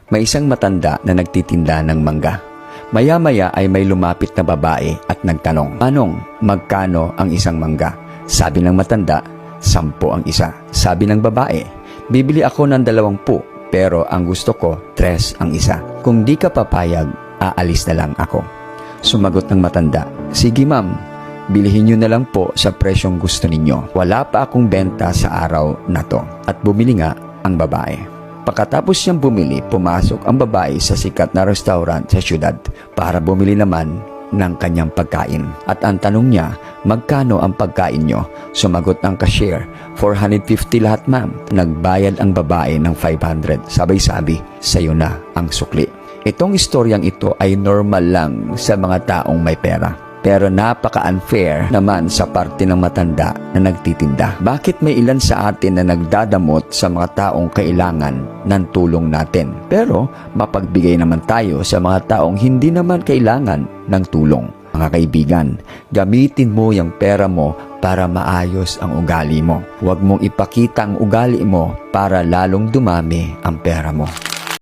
May isang matanda na nagtitinda ng mangga. Maya-maya ay may lumapit na babae at nagtanong, "Manong, magkano ang isang mangga?" Sabi ng matanda, 10 ang isa. Sabi ng babae, "Bibili ako ng 20, pero ang gusto ko, 3 ang isa. Kung di ka papayag, aalis na lang ako." Sumagot ng matanda, "Sige ma'am, bilhin nyo na lang po sa presyong gusto ninyo. Wala pa akong benta sa araw na to." At bumili nga ang babae. Pagkatapos niyang bumili, pumasok ang babae sa sikat na restaurant sa syudad para bumili naman ng kanyang pagkain. At ang tanong niya, "Magkano ang pagkain nyo?" Sumagot ng cashier, 450 lahat ma'am." Nagbayad ang babae ng 500. Sabay-sabi, "Sayo na ang sukli." Itong istoryang ito ay normal lang sa mga taong may pera. Pero napaka-unfair naman sa parte ng matanda na nagtitinda. Bakit may ilan sa atin na nagdadamot sa mga taong kailangan ng tulong natin? Pero mapagbigay naman tayo sa mga taong hindi naman kailangan ng tulong. Mga kaibigan, gamitin mo yung pera mo para maayos ang ugali mo. Huwag mong ipakita ang ugali mo para lalong dumami ang pera mo.